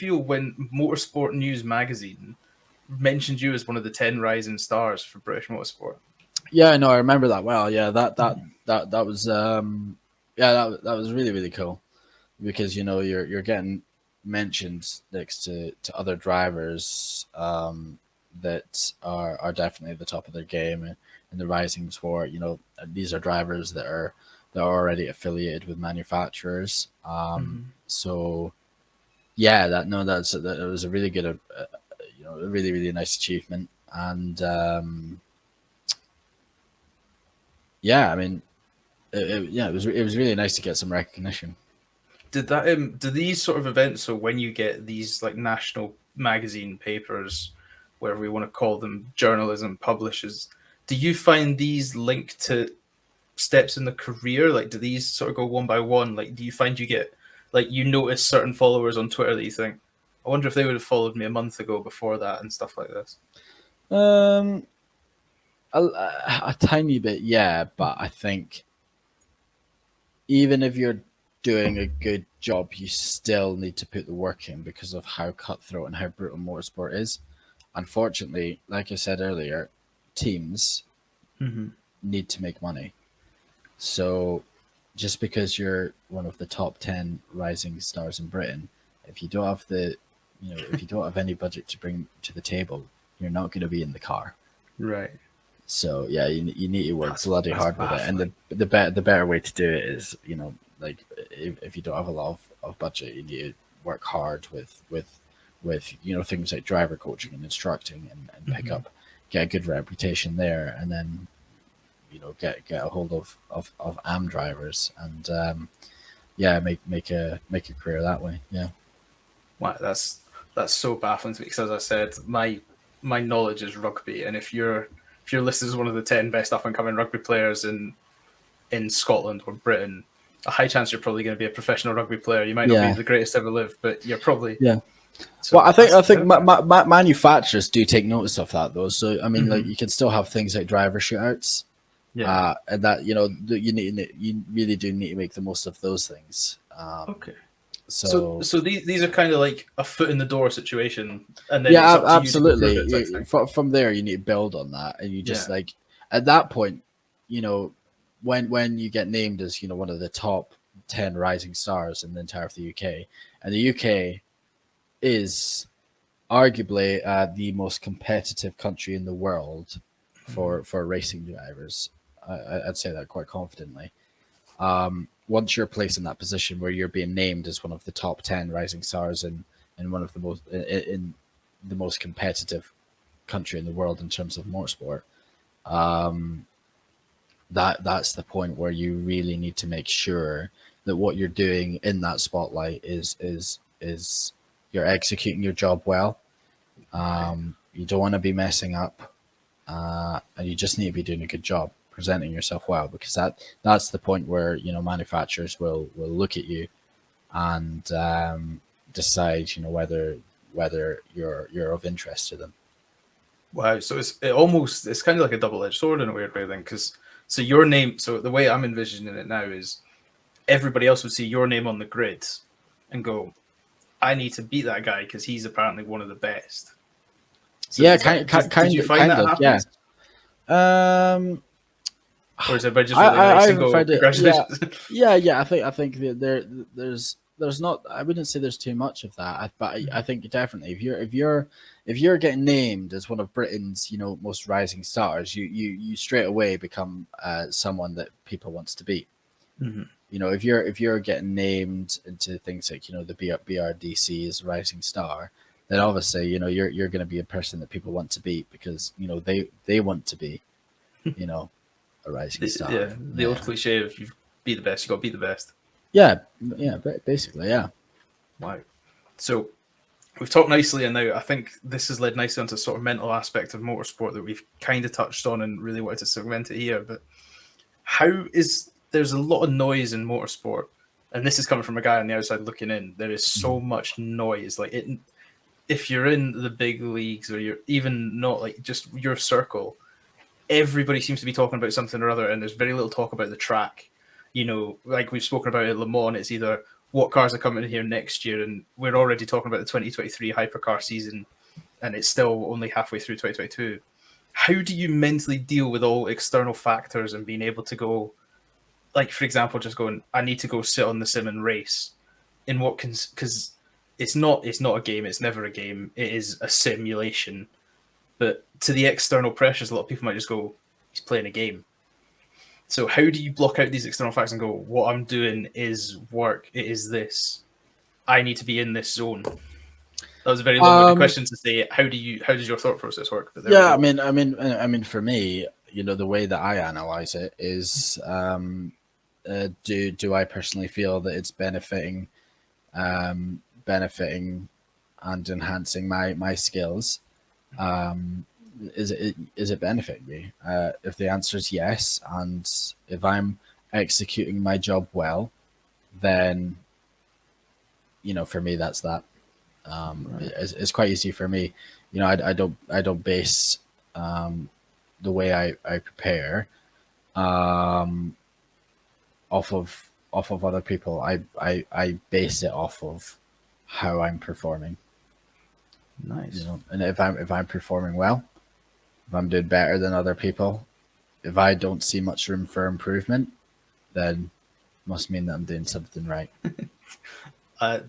feel when Motorsport News magazine mentioned you as one of the 10 rising stars for British motorsport? Yeah, no, I remember that well. Yeah, that was that was really, really cool, because you're getting mentioned next to other drivers that are definitely at the top of their game in the rising sport. These are drivers that are already affiliated with manufacturers. So yeah, that was a really good, a really, really nice achievement. And yeah, I mean, it was really nice to get some recognition. Did that do these sort of events, so when you get these like national magazine papers, whatever we want to call them, journalism publishers, do you find these linked to steps in the career? Like, do these sort of go one by one? Like, do you find you get, like, you notice certain followers on Twitter that you think, I wonder if they would have followed me a month ago before that, and stuff like this? Um, a tiny bit, yeah, but I think even if you're doing a good job, you still need to put the work in because of how cutthroat and how brutal motorsport is. Unfortunately, like I said earlier, teams need to make money. So just because you're one of the top 10 rising stars in Britain, if you don't have if you don't have any budget to bring to the table, you're not going to be in the car. Right. So yeah, you need to work bloody hard with it, and the better way to do it is, like if you don't have a lot of budget, you need to work hard with things like driver coaching and instructing, and get a good reputation there, and then get a hold of AM drivers, and make a career that way. Yeah. Wow, that's so baffling to me, because as I said, my knowledge is rugby, and if you're listed as one of the 10 best up and coming rugby players in Scotland or Britain, a high chance you're probably going to be a professional rugby player. You might not be the greatest ever lived, but you're probably So well, I think manufacturers do take notice of that, though. So I mean, like, you can still have things like driver shootouts, and that you really do need to make the most of those things. Okay. So these are kind of like a foot in the door situation, and then yeah, it's up to absolutely. You to prove it, from there, you need to build on that, and you just like at that point, when you get named as one of the top 10 rising stars in the entire of the UK, and the UK is arguably the most competitive country in the world for racing drivers. I'd say that quite confidently. Once you're placed in that position where you're being named as one of the top 10 rising stars in one of the most in the most competitive country in the world in terms of motorsport, that's the point where you really need to make sure that what you're doing in that spotlight is you're executing your job well. You don't want to be messing up, and you just need to be doing a good job presenting yourself well, because that's the point where manufacturers will look at you and decide whether you're of interest to them. Wow, so it's kind of like a double-edged sword in a weird way then, because so your name, so the way I'm envisioning it now is everybody else would see your name on the grid and go, I need to beat that guy because he's apparently one of the best. So yeah, did you find that happens? Yeah. Or is everybody just really nice and go, congratulations? Yeah. I think there's not. I wouldn't say there's too much of that, but I think definitely if you're getting named as one of Britain's most rising stars, you straight away become someone that people wants to beat. If you're getting named into things like the BRDC as a rising star, then obviously you're going to be a person that people want to beat, because they want to be a rising star. Yeah, the old cliche of you be the best, you got to beat the best. Yeah, basically, yeah. Wow. So we've talked nicely, and now I think this has led nicely onto sort of mental aspect of motorsport that we've kind of touched on and really wanted to segment it here. But there's a lot of noise in motorsport, and this is coming from a guy on the outside looking in. There is so much noise. Like, if you're in the big leagues, or you're even not, like, just your circle, everybody seems to be talking about something or other, and there's very little talk about the track. Like we've spoken about at Le Mans, it's either, what cars are coming in here next year, and we're already talking about the 2023 hypercar season, and it's still only halfway through 2022. How do you mentally deal with all external factors and being able to go, like, for example, just going, I need to go sit on the sim and race in what can, because it's not a game, it's never a game, it is a simulation. But to the external pressures, a lot of people might just go, he's playing a game. So how do you block out these external factors and go, what I'm doing is work, it is this, I need to be in this zone? That was a very long-winded question to say. How does your thought process work? Yeah, I mean, for me, the way that I analyze it is, do I personally feel that it's benefiting and enhancing my skills? Is it benefiting me? If the answer is yes, and if I'm executing my job well, then for me that's that. Right. It's quite easy for me. I don't base the way I prepare off of other people. I base it off of how I'm performing. Nice. And if I'm performing well, if I'm doing better than other people, if I don't see much room for improvement, then must mean that I'm doing something right. I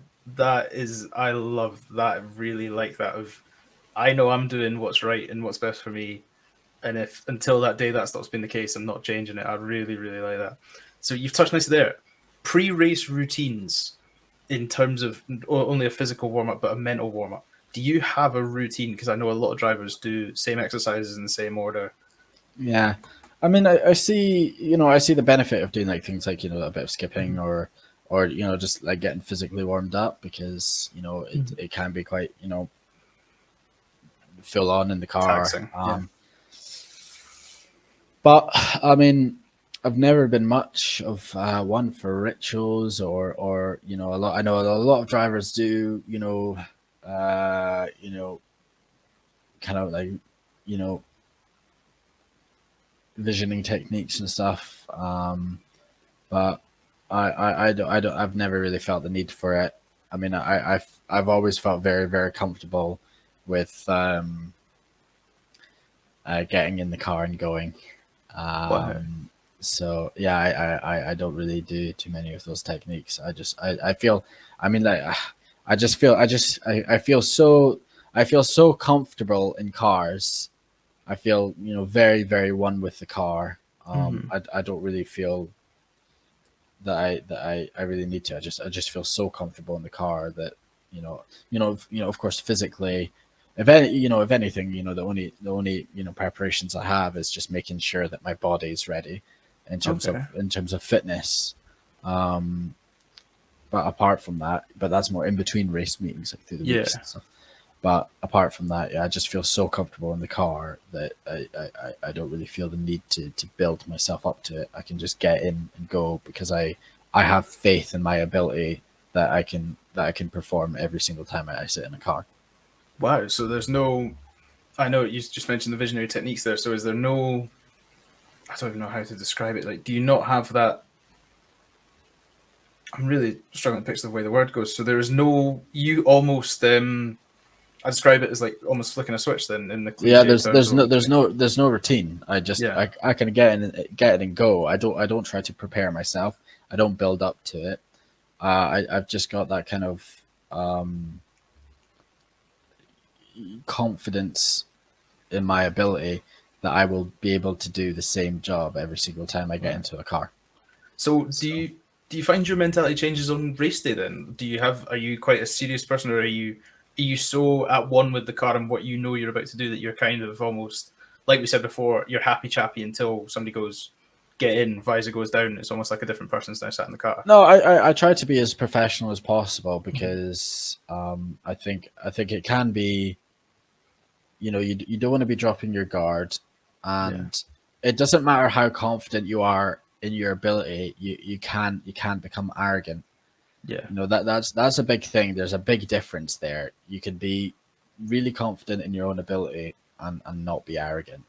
love that. I really like that. I know I'm doing what's right and what's best for me, and if until that day that stops being the case, I'm not changing it. I really, really like that. So you've touched nicely there. Pre-race routines, in terms of only a physical warm-up, but a mental warm-up. Do you have a routine? Because I know a lot of drivers do same exercises in the same order. Yeah, I mean, I see, I see the benefit of doing like things like, a bit of skipping or just like getting physically warmed up, because it can be quite full on in the car. But I mean, I've never been much of one for rituals or a lot. I know a lot of drivers do kind of like visioning techniques and stuff. But I've never really felt the need for it. I mean, I've always felt very, very comfortable with getting in the car and going. So yeah, I don't really do too many of those techniques. I feel, I mean, like, I feel so comfortable in cars. I feel, very, very one with the car. I don't really feel that I really need to. I just feel so comfortable in the car that, of course, physically, if anything, the only preparations I have is just making sure that my body is ready in terms of fitness. But apart from that, that's more in between race meetings, like through the weeks and stuff. But apart from that, I just feel so comfortable in the car that I don't really feel the need to build myself up to it. I can just get in and go because I have faith in my ability that I can perform every single time I sit in a car. Wow. So there's no, I know you just mentioned the visionary techniques there. So is there no, I don't even know how to describe it. Like, do you not have that? I'm really struggling to picture the way the word goes. So there is no, you almost, I describe it as like almost flicking a switch then in the there's no routine. I just I can get in and go. I don't try to prepare myself. I don't build up to it. I've just got that kind of confidence in my ability that I will be able to do the same job every single time I get into a car. So do you find your mentality changes on race day then? Are you quite a serious person, or are you so at one with the car and what you're about to do that you're kind of almost, like we said before, you're happy chappy until somebody goes, get in, visor goes down, it's almost like a different person's now sat in the car? No, I try to be as professional as possible because I think it can be, you don't want to be dropping your guard, and it doesn't matter how confident you are in your ability, you can become arrogant. Yeah, that's a big thing. There's a big difference there. You can be really confident in your own ability and not be arrogant.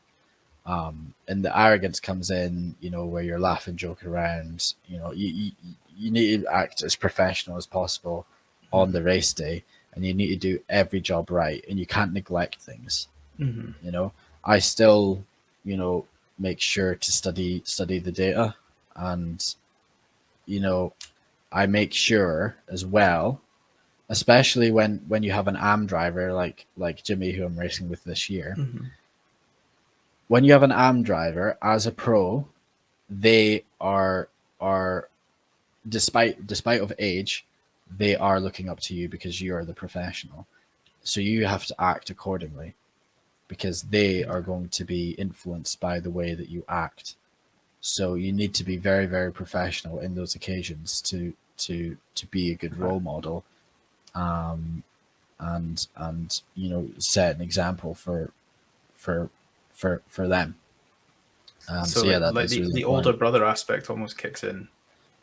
And the arrogance comes in, where you're laughing, joking around. you need to act as professional as possible on the race day, and you need to do every job right, and you can't neglect things. You know, I still, you know, make sure to study the data, and you know, I make sure as well, especially when you have an AM driver like Jimmy, who I'm racing with this year. When you have an AM driver as a pro, they are despite of age, they are looking up to you because you are the professional. So you have to act accordingly, because they are going to be influenced by the way that you act. So you need to be very, very professional in those occasions to be a good role model, and you know, set an example for them. So yeah, like that's really the important. older brother aspect almost kicks in.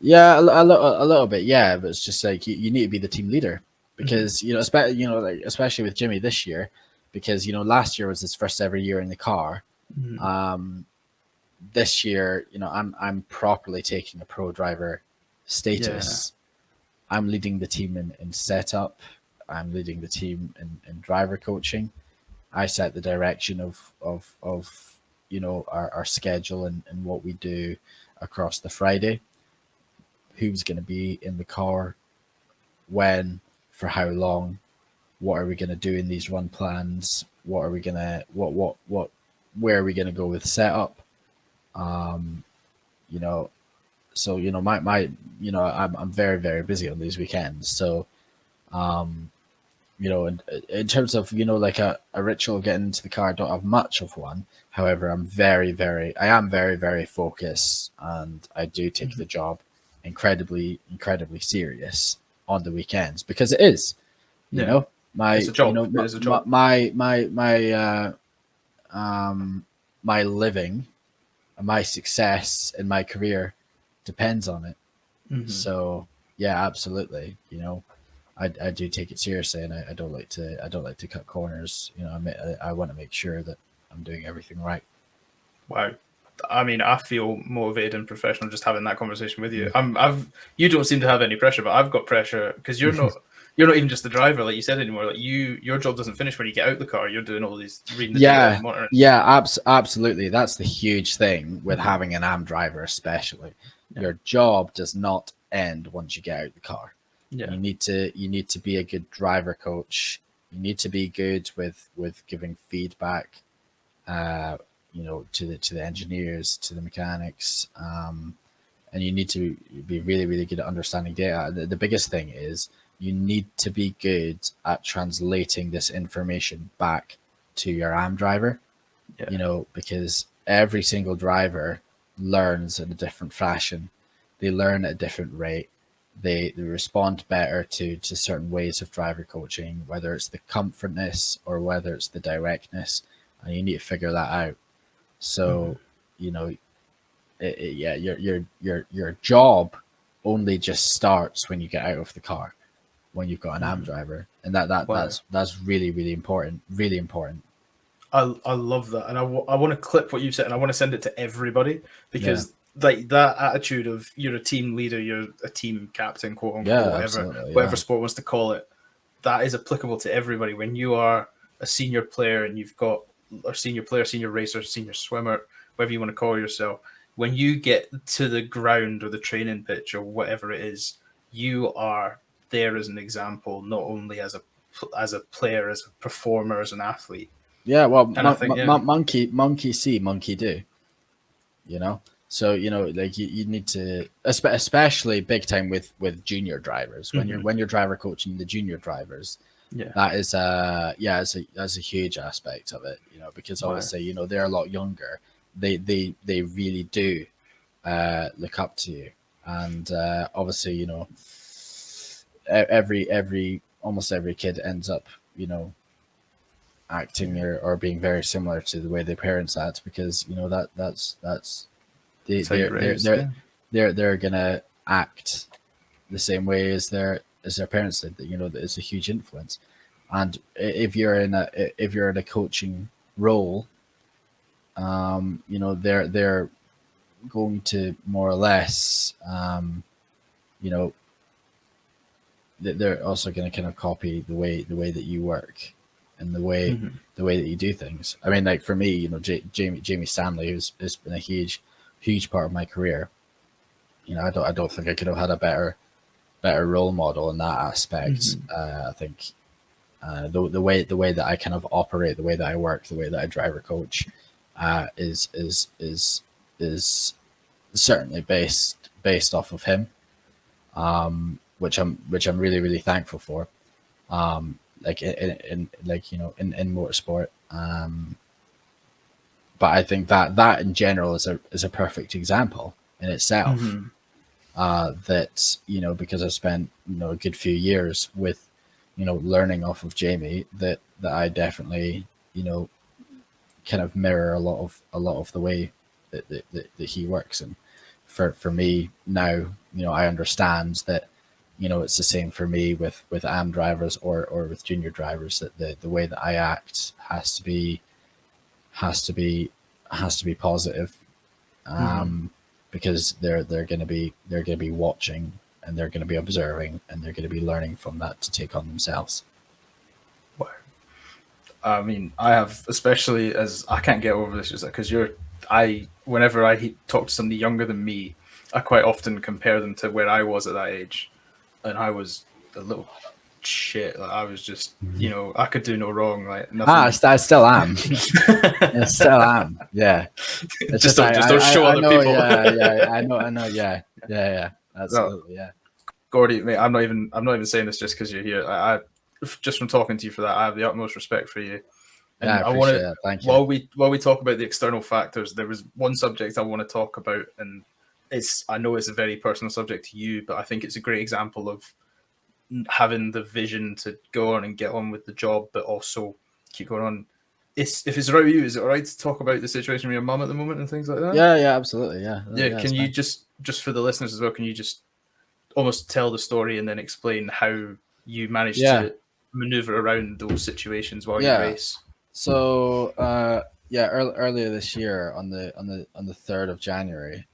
Yeah, a little bit, yeah, but it's just like you need to be the team leader, because you know, especially with Jimmy this year, because you know, last year was his first ever year in the car. This year, you know, I'm properly taking a pro driver status. I'm leading the team in setup. I'm leading the team in driver coaching. I set the direction of you know, our schedule and what we do across the Friday. Who's going to be in the car, when, for how long, what are we going to do in these run plans, what are we going to where are we going to go with setup, you know. So you know, my you know, I'm very, very busy on these weekends. So you know, in terms of, you know, like a ritual getting into the car, I don't have much of one. However, I am very, very focused, and I do take the job incredibly serious on the weekends, because it is, you know, It's a job. you know, It is a job. my living, my success in my career depends on it. So yeah, absolutely. You know, I do take it seriously, and I don't like to cut corners. You know, I want to make sure that I'm doing everything right. Wow. I mean, I feel motivated and professional just having that conversation with you. You don't seem to have any pressure, but I've got pressure because you're not even just the driver, like you said, anymore. Like your job doesn't finish when you get out the car. You're doing all these reading the data and monitoring. Yeah, absolutely. That's the huge thing with having an AM driver, especially. Your job does not end once you get out the car. You need to be a good driver coach. You need to be good with giving feedback, you know, to the engineers, to the mechanics, and you need to be really, really good at understanding data. The biggest thing is you need to be good at translating this information back to your AM driver. You know, because every single driver learns in a different fashion. They learn at a different rate. They respond better to certain ways of driver coaching, whether it's the comfortness or whether it's the directness, and you need to figure that out. So, you know, your job only just starts when you get out of the car, when you've got an AM driver, and that's really, really important. Really important. I love that, and I want to clip what you said, and I want to send it to everybody, because like that attitude of you're a team leader, you're a team captain, quote unquote, whatever sport wants to call it, that is applicable to everybody. When you are a senior player and you've got a senior player, senior racer, senior swimmer, whatever you want to call yourself, when you get to the ground or the training pitch or whatever it is, you are there as an example, not only as a player, as a performer, as an athlete. Yeah, well, And I think, monkey see, monkey do. You know, so you know, like you need to, especially big time with junior drivers, when you're driver coaching the junior drivers. That is that's a huge aspect of it. You know, because obviously, you know, they're a lot younger. They really do look up to you, and obviously, you know, almost every kid ends up, you know, acting or being very similar to the way their parents act, because you know that's they're gonna act the same way as their parents did. You know, it's a huge influence. And if you're in a coaching role, you know, they're going to more or less you know, they're also going to kind of copy the way that you work and the way that you do things. I mean, like for me, you know, Jamie Stanley has been a huge part of my career. You know, I don't think I could have had a better role model in that aspect. I think the way that I kind of operate, the way that I work, the way that I driver coach, is certainly based off of him, which I'm really, really thankful for. Like in like, you know, in motorsport. But I think that in general is a perfect example in itself. That, you know, because I've spent, you know, a good few years with, you know, learning off of Jamie, that I definitely, you know, kind of mirror a lot of the way that he works. And for me now, you know, I understand that, you know, it's the same for me with AM drivers or with junior drivers, that the way that I act has to be positive, because they're going to be watching, and they're going to be observing, and they're going to be learning from that to take on themselves. I mean, I have, especially as I can't get over this, just because whenever I talk to somebody younger than me, I quite often compare them to where I was at that age, and I was a little shit. Like, I was just, you know, I could do no wrong. Like nothing. I still am. I still am. Yeah. It's just don't show other people. Yeah. I know. Yeah. Absolutely. Yeah. Gordie, mate, I'm not even saying this just because you're here. I just from talking to you for that, I have the utmost respect for you. And I appreciate it. Thank you. While we talk about the external factors, there was one subject I want to talk about, and I know it's a very personal subject to you, but I think it's a great example of having the vision to go on and get on with the job, but also keep going on. If it's right with you, is it all right to talk about the situation with your mum at the moment and things like that? Yeah, absolutely. Yeah. Can you just for the listeners as well, can you just almost tell the story and then explain how you managed to maneuver around those situations while you race? So earlier this year on the 3rd of January,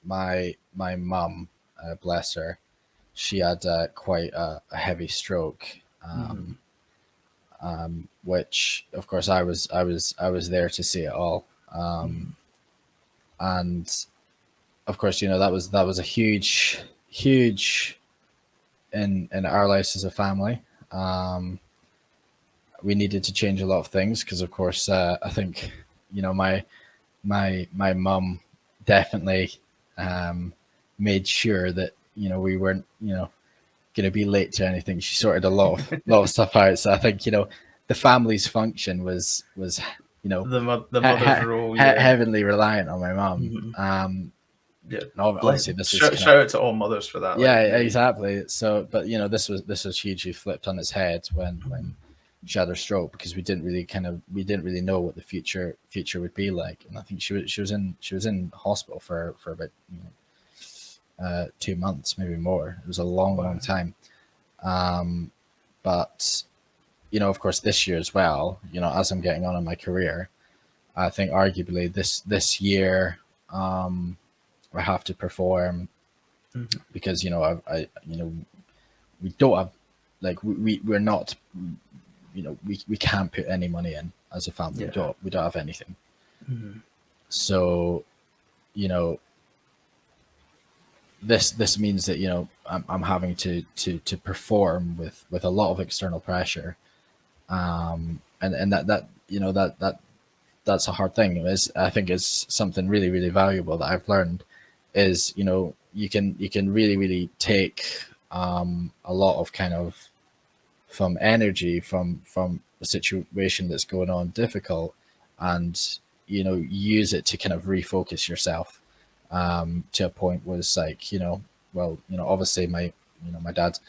my mum, bless her, she had quite a heavy stroke, which of course I was there to see it all, and of course, you know, that was a huge in our lives as a family. We needed to change a lot of things because, of course, I think, you know, my mum definitely made sure that, you know, we weren't, you know, going to be late to anything. She sorted a lot of stuff out. So I think, you know, the family's function was you know, the mother's role, heavily reliant on my mum. Obviously, this is shout out to all mothers for that. Yeah, exactly. So, but you know, this was hugely flipped on its head when she had her stroke, because we didn't really know what the future would be like. And I think she was in hospital for about 2 months, maybe more. It was a long time. But you know, of course, this year as well, you know, as I'm getting on in my career, I think arguably this year, I have to perform, because, you know, I you know, we don't have, like, we're not, you know, we can't put any money in as a family. We don't have anything. So, you know, this means that, you know, I'm having to perform with a lot of external pressure, and that you know, that's a hard thing. I think it's something really, really valuable that I've learned, is, you know, you can really, really take a lot of kind of from energy from a situation that's going on difficult, and, you know, use it to kind of refocus yourself, to a point where it's like, you know, well, you know, obviously my dad's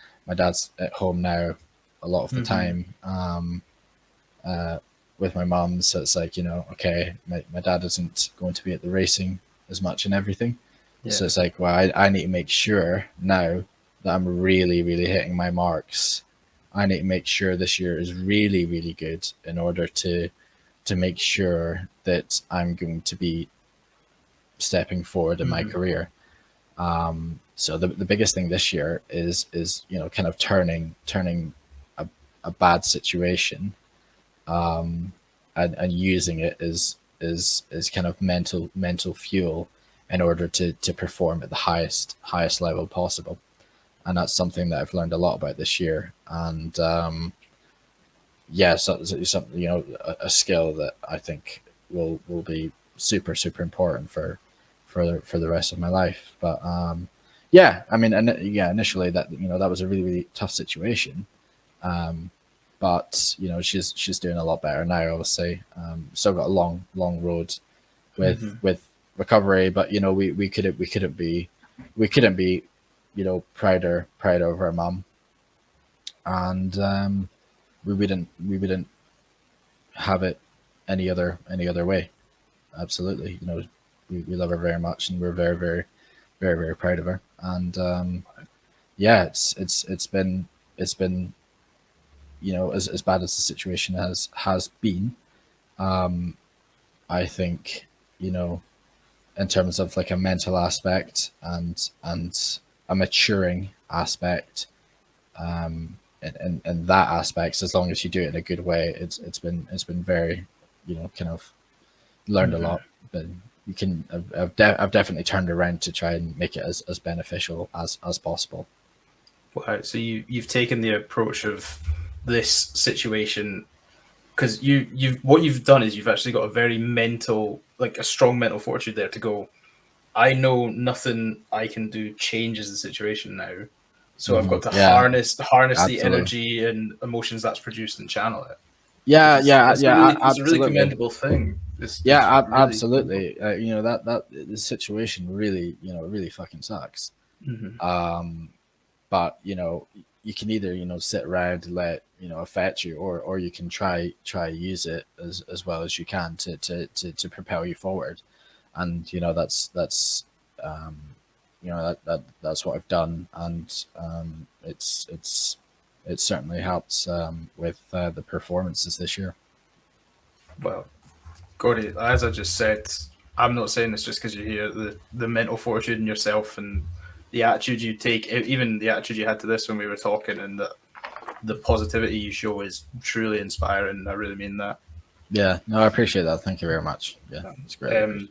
at home now a lot of the time, with my mum, so it's like, you know, okay, my dad isn't going to be at the racing as much and everything. So it's like, well, I need to make sure now that I'm really, really hitting my marks. I need to make sure this year is really, really good in order to make sure that I'm going to be stepping forward in my career. So the biggest thing this year is kind of turning a bad situation, and using it as kind of mental fuel in order to perform at the highest level possible. And that's something that I've learned a lot about this year. And so something, a skill that I think will be super important for the rest of my life. But initially that that was a really tough situation. But she's doing a lot better now, obviously. Still got a long road with recovery, but we couldn't be prouder of our mum, and we wouldn't have it any other way. Absolutely. We love her very much, and we're very proud of her. And it's been as bad as the situation has been, I think, in terms of like a mental aspect and a maturing aspect, and that aspect, as long as you do it in a good way, it's been very, kind of learned a lot. But I've definitely turned around to try and make it as beneficial as possible. Wow. So you've taken the approach of this situation, because what you've done is you've actually got a very a strong mental fortitude there to go, I know nothing I can do changes the situation now, so I've got to harness the energy and emotions that's produced and channel it. It's a really commendable thing. Absolutely. That the situation really fucking sucks. But you can either sit around and let affect you, or you can try use it as well as you can to propel you forward. And that's what I've done, and it's certainly helped with the performances this year. Well, Gordie, as I just said, I'm not saying this just because you hear the mental fortitude in yourself and the attitude you take, even the attitude you had to this when we were talking, and the positivity you show is truly inspiring. I really mean that. Yeah, no, I appreciate that. Thank you very much. Yeah, it's great.